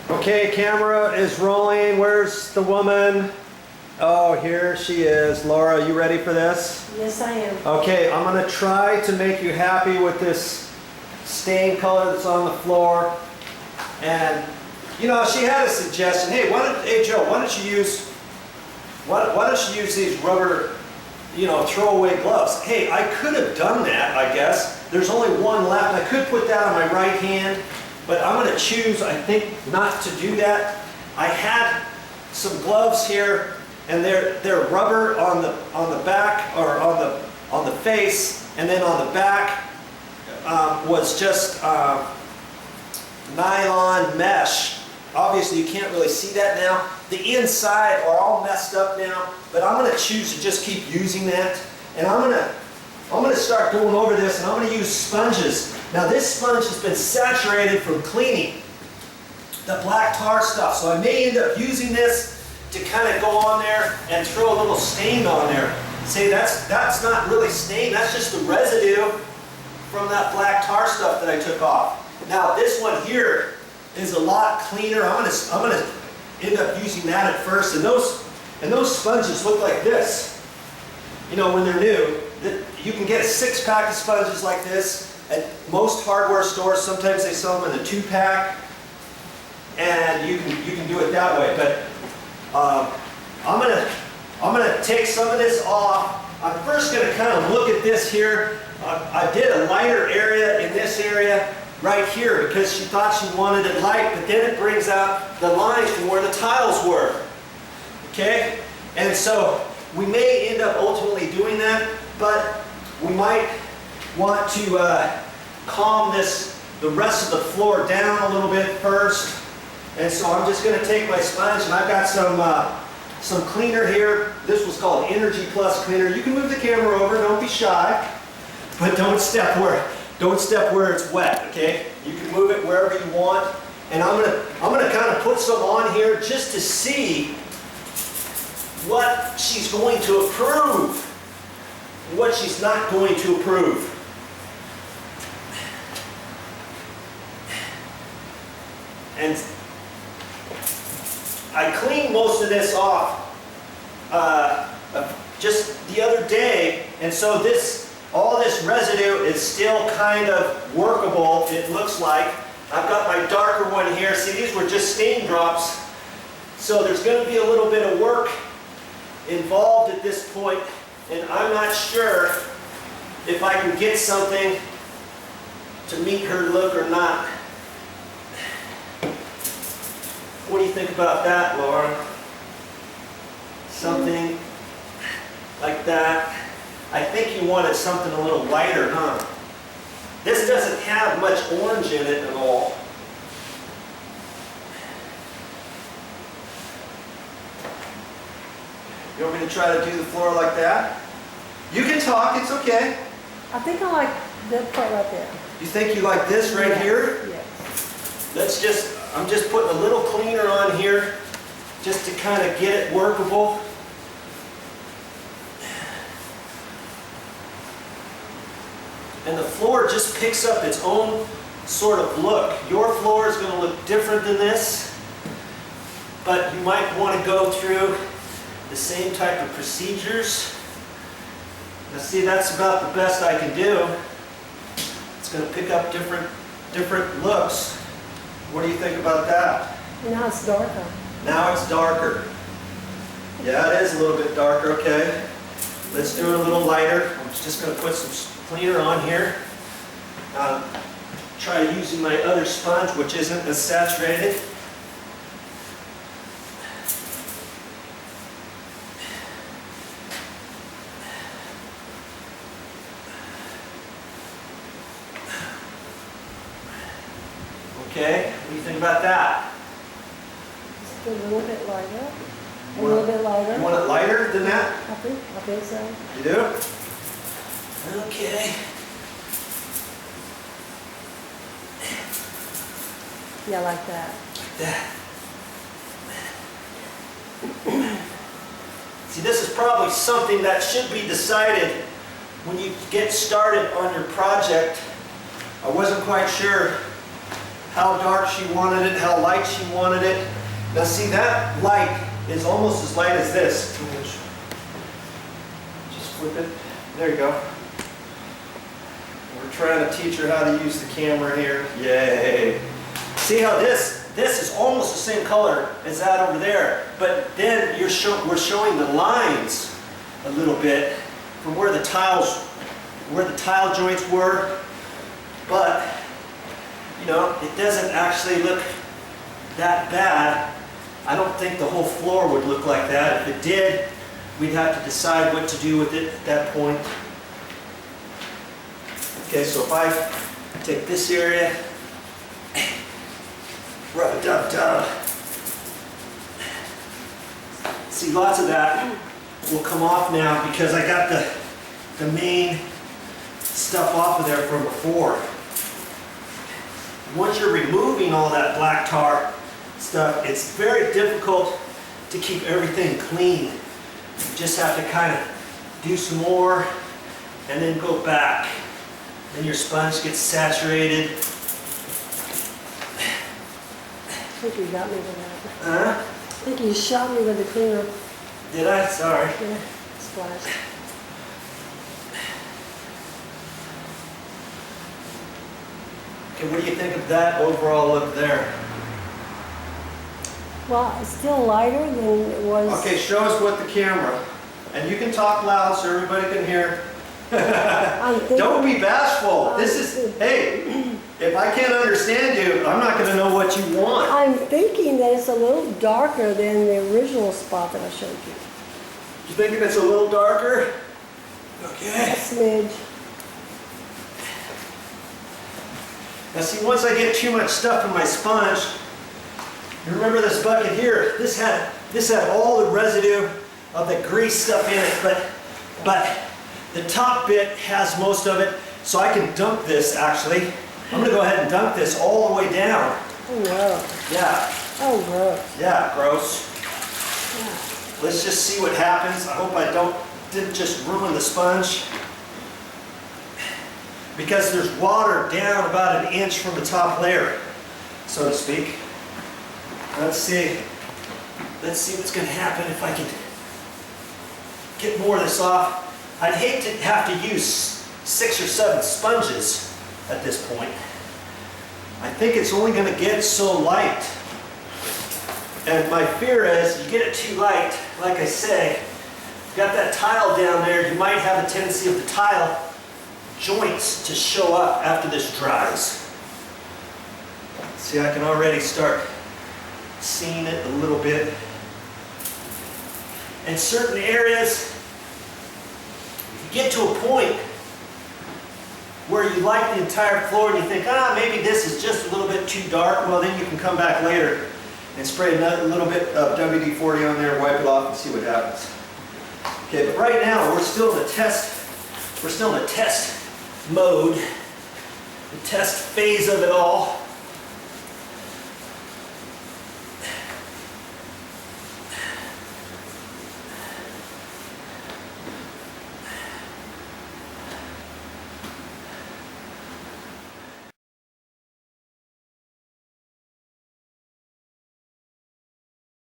Okay, camera is rolling. Where's the woman? Oh, here she is. Laura, you ready for this? Yes, I am. Okay, I'm gonna try to make you happy with this stain color that's on the floor. And, you know, she had a suggestion. Hey, Joe, why don't you use these rubber, you know, throwaway gloves? Hey, I could have done that, I guess. There's only one left. I could put that on my right hand, but I'm going to choose, I think, not to do that. I had some gloves here, and they're rubber on the back, or on the face, and then on the back was just nylon mesh. Obviously, you can't really see that now. The inside are all messed up now, but I'm going to choose to just keep using that, and I'm going to start going over this, and I'm going to use sponges. Now this sponge has been saturated from cleaning the black tar stuff, so I may end up using this to kind of go on there and throw a little stain on there. See, that's not really stain, that's just the residue from that black tar stuff that I took off. Now this one here is a lot cleaner. I'm gonna end up using that at first, and those sponges look like this. You know, when they're new, you can get a 6-pack of sponges like this at most hardware stores. Sometimes they sell them in a 2-pack, and you can do it that way. But I'm gonna take some of this off. I'm first gonna kind of look at this here. I did a lighter area in this area right here because she thought she wanted it light, but then it brings out the lines from where the tiles were. Okay, and so we may end up ultimately doing that, but we might want to calm the rest of the floor down a little bit first. And so I'm just going to take my sponge, and I've got some cleaner here. This was called Energy Plus cleaner. You can move the camera over, don't be shy, but don't step where it's wet. Okay, you can move it wherever you want. And I'm gonna kind of put some on here just to see what she's going to approve, what she's not going to approve. And I cleaned most of this off just the other day, and so all this residue is still kind of workable, it looks like. I've got my darker one here. See, these were just stain drops, so there's going to be a little bit of work involved at this point, and I'm not sure if I can get something to meet her look or not. What do you think about that, Laura? Something like that. I think you wanted something a little lighter, huh? This doesn't have much orange in it at all. You want me to try to do the floor like that? You can talk, it's okay. I think I like that part right there. You think you like this right Yes, here? yes. I'm just putting a little cleaner on here just to kind of get it workable. And the floor just picks up its own sort of look. Your floor is going to look different than this, but you might want to go through the same type of procedures. Now see, that's about the best I can do. It's going to pick up different looks. What do you think about that? Now it's darker. Now it's darker. Yeah, it is a little bit darker, okay. Let's do it a little lighter. I'm just going to put some cleaner on here. Try using my other sponge, which isn't as saturated. Okay, what do you think about that? Just a little bit lighter. A little bit lighter. You want it lighter than that? I think so. You do? Okay. Yeah, like that. Like that. See, this is probably something that should be decided when you get started on your project. I wasn't quite sure how dark she wanted it, how light she wanted it. Now see, that light is almost as light as this. Just flip it. There you go. We're trying to teach her how to use the camera here. Yay. See how this is almost the same color as that over there, but then we're showing the lines a little bit from where the tile joints were, but you know, it doesn't actually look that bad. I don't think the whole floor would look like that. If it did, we'd have to decide what to do with it at that point. Okay, so if I take this area, rub a dub dub. See, lots of that will come off now because I got the main stuff off of there from before. Once you're removing all that black tar stuff, it's very difficult to keep everything clean. You just have to kind of do some more and then go back. Then your sponge gets saturated. I think you got me with that. Huh? I think you shot me with the cleaner. Did I? Sorry. Yeah, splash. Okay, what do you think of that overall look there? Well, it's still lighter than it was. Okay, show us what the camera, and you can talk loud so everybody can hear. Don't be bashful. This is, hey, if I can't understand you, I'm not going to know what you want. I'm thinking that it's a little darker than the original spot that I showed you. You thinking it's a little darker? A Okay. smidge. Now see, once I get too much stuff in my sponge, you remember this bucket here? This had all the residue of the grease stuff in it, but the top bit has most of it, so I can dunk this actually. I'm going to go ahead and dunk this all the way down. Oh, no. Yeah. Oh, gross. Yeah, gross. Yeah. Let's just see what happens. I hope I didn't just ruin the sponge. Because there's water down about 1 inch from the top layer, so to speak. Let's see what's going to happen if I can get more of this off. I'd hate to have to use 6 or 7 sponges at this point. I think it's only going to get so light. And my fear is, you get it too light, like I say, got that tile down there, you might have a tendency of the tile joints to show up after this dries. See, I can already start seeing it a little bit. In certain areas, if you get to a point where you like the entire floor and you think, maybe this is just a little bit too dark, well then you can come back later and spray a little bit of WD-40 on there, wipe it off and see what happens. Okay, but right now we're still in the test mode, the test phase of it all.